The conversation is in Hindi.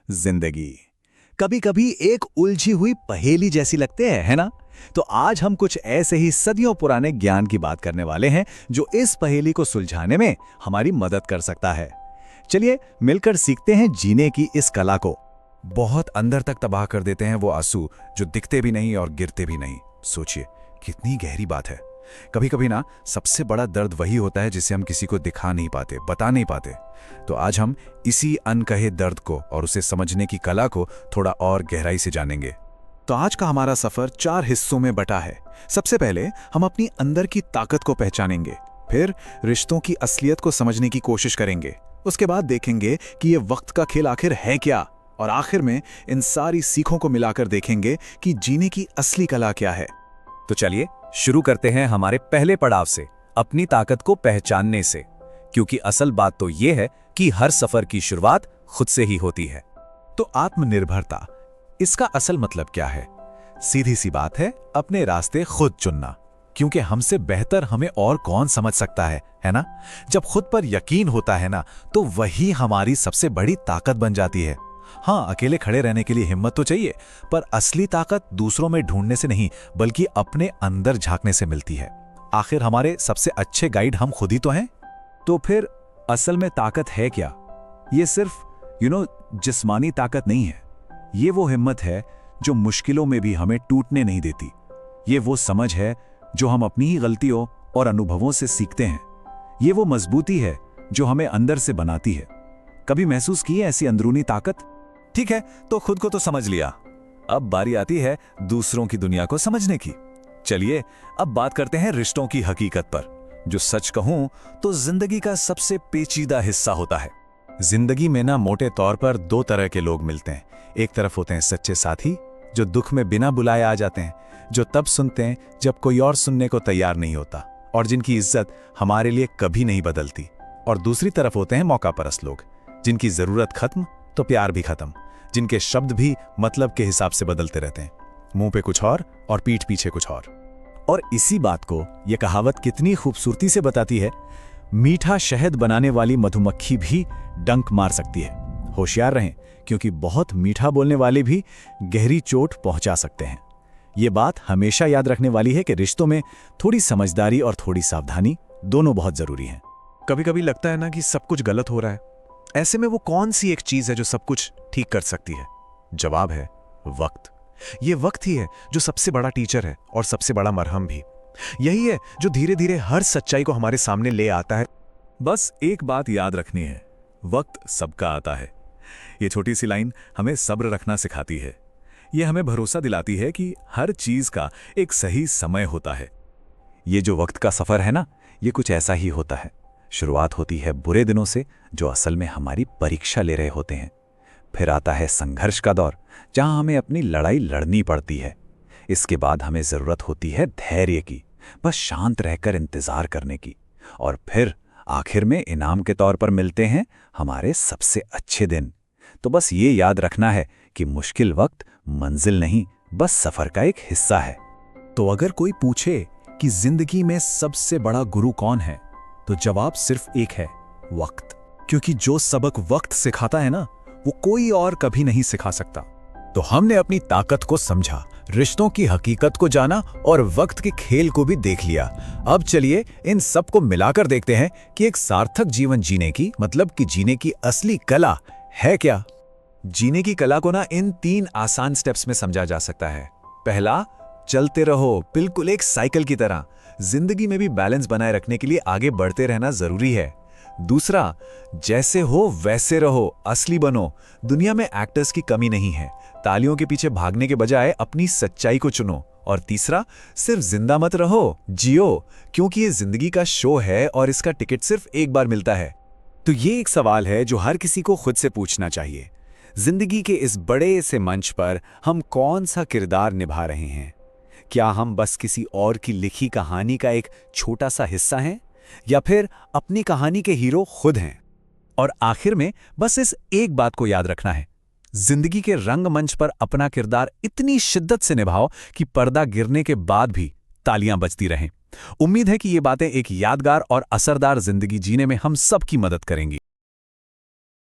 जिंदगी कभी कभी एक उलझी हुई पहेली जैसी लगते हैं, है ना? तो आज हम कुछ ऐसे ही सदियों पुराने ज्ञान की बात करने वाले हैं जो इस पहेली को सुलझाने में हमारी मदद कर सकता है। चलिए मिलकर सीखते हैं जीने की इस कला को। बहुत अंदर तक तबाह कर देते हैं वो आंसू जो दिखते भी नहीं और गिरते भी नहीं। सोचिए कितनी गहरी बात है। कभी कभी ना सबसे बड़ा दर्द वही होता है जिसे हम किसी को दिखा नहीं पाते, बता नहीं पाते। तो आज हम इसी अनकहे दर्द को और उसे समझने की कला को थोड़ा और गहराई से जानेंगे। तो आज का हमारा सफर 4 हिस्सों में बटा है। सबसे पहले हम अपनी अंदर की ताकत को पहचानेंगे, फिर रिश्तों की असलियत को समझने की कोशिश करेंगे, उसके बाद देखेंगे कि ये वक्त का खेल आखिर है क्या, और आखिर में इन सारी सीखों को मिलाकर देखेंगे कि जीने की असली कला क्या है। तो चलिए शुरू करते हैं हमारे पहले पड़ाव से, अपनी ताकत को पहचानने से, क्योंकि असल बात तो ये है कि हर सफर की शुरुआत खुद से ही होती है। तो आत्मनिर्भरता, इसका असल मतलब क्या है? सीधी सी बात है, अपने रास्ते खुद चुनना, क्योंकि हमसे बेहतर हमें और कौन समझ सकता है ना? जब खुद पर यकीन होता है ना, तो वही हमारी सबसे बड़ी ताकत बन जाती है। हाँ, अकेले खड़े रहने के लिए हिम्मत तो चाहिए, पर असली ताकत दूसरों में ढूंढने से नहीं बल्कि अपने अंदर झांकने से मिलती है। आखिर हमारे सबसे अच्छे गाइड हम खुद ही तो हैं। तो फिर असल में ताकत है क्या? ये सिर्फ जिस्मानी ताकत नहीं है। ये वो हिम्मत है जो मुश्किलों में भी हमें टूटने नहीं देती। ये वो समझ है जो हम अपनी ही गलतियों और अनुभवों से सीखते हैं। ये वो मजबूती है जो हमें अंदर से बनाती है। कभी महसूस की है ऐसी अंदरूनी ताकत? ठीक है, तो खुद को तो समझ लिया। अब बारी आती है दूसरों की दुनिया को समझने की। चलिए अब बात करते हैं रिश्तों की हकीकत पर, जो सच कहूं तो जिंदगी का सबसे पेचीदा हिस्सा होता है। जिंदगी में ना मोटे तौर पर 2 तरह के लोग मिलते हैं। एक तरफ होते हैं सच्चे साथी, जो दुख में बिना बुलाए आ जाते हैं, जो तब सुनते हैं जब कोई और सुनने को तैयार नहीं होता, और जिनकी इज्जत हमारे लिए कभी नहीं बदलती। और दूसरी तरफ होते हैं मौकापरस्त लोग, जिनकी जरूरत खत्म तो प्यार भी खत्म, जिनके शब्द भी मतलब के हिसाब से बदलते रहते हैं, मुंह पे कुछ और पीठ पीछे कुछ और इसी बात को यह कहावत कितनी खूबसूरती से बताती है, मीठा शहद बनाने वाली मधुमक्खी भी डंक मार सकती है। होशियार रहें, क्योंकि बहुत मीठा बोलने वाले भी गहरी चोट पहुंचा सकते हैं। ये बात हमेशा याद रखने वाली है कि रिश्तों में थोड़ी समझदारी और थोड़ी सावधानी दोनों बहुत जरूरी हैं। कभी कभी लगता है ना कि सब कुछ गलत हो रहा है। ऐसे में वो कौन सी एक चीज है जो सब कुछ ठीक कर सकती है? जवाब है वक्त। ये वक्त ही है जो सबसे बड़ा टीचर है और सबसे बड़ा मरहम भी। यही है जो धीरे धीरे हर सच्चाई को हमारे सामने ले आता है। बस एक बात याद रखनी है, वक्त सबका आता है। ये छोटी सी लाइन हमें सब्र रखना सिखाती है। ये हमें भरोसा दिलाती है कि हर चीज का एक सही समय होता है। ये जो वक्त का सफर है ना, ये कुछ ऐसा ही होता है। शुरुआत होती है बुरे दिनों से, जो असल में हमारी परीक्षा ले रहे होते हैं। फिर आता है संघर्ष का दौर, जहां हमें अपनी लड़ाई लड़नी पड़ती है। इसके बाद हमें जरूरत होती है धैर्य की, बस शांत रहकर इंतजार करने की। और फिर आखिर में इनाम के तौर पर मिलते हैं हमारे सबसे अच्छे दिन। तो बस ये याद रखना है कि मुश्किल वक्त मंजिल नहीं, बस सफर का एक हिस्सा है। तो अगर कोई पूछे कि जिंदगी में सबसे बड़ा गुरु कौन है, तो जवाब सिर्फ एक है, वक्त। क्योंकि जो सबक वक्त सिखाता है ना, वो कोई और कभी नहीं सिखा सकता। तो हमने अपनी ताकत को समझा, रिश्तों की हकीकत को जाना और वक्त के खेल को भी देख लिया। अब चलिए इन सब को मिलाकर देखते हैं कि एक सार्थक जीवन जीने की मतलब कि जीने की असली कला है क्या। जीने की कला को ना इन 3 आसान स्टेप्स में समझा जा सकता है। पहला, चलते रहो, बिल्कुल एक साइकिल की तरह। जिंदगी में भी बैलेंस बनाए रखने के लिए आगे बढ़ते रहना जरूरी है। दूसरा, जैसे हो वैसे रहो, असली बनो। दुनिया में एक्टर्स की कमी नहीं है। तालियों के पीछे भागने के बजाय अपनी सच्चाई को चुनो। और तीसरा, सिर्फ जिंदा मत रहो, जियो, क्योंकि ये जिंदगी का शो है और इसका टिकट सिर्फ एक बार मिलता है। तो ये एक सवाल है जो हर किसी को खुद से पूछना चाहिए। जिंदगी के इस बड़े से मंच पर हम कौन सा किरदार निभा रहे हैं? क्या हम बस किसी और की लिखी कहानी का एक छोटा सा हिस्सा हैं, या फिर अपनी कहानी के हीरो खुद हैं? और आखिर में बस इस एक बात को याद रखना है, जिंदगी के रंगमंच पर अपना किरदार इतनी शिद्दत से निभाओ कि पर्दा गिरने के बाद भी तालियां बजती रहें। उम्मीद है कि ये बातें एक यादगार और असरदार जिंदगी जीने में हम सब की मदद करेंगी।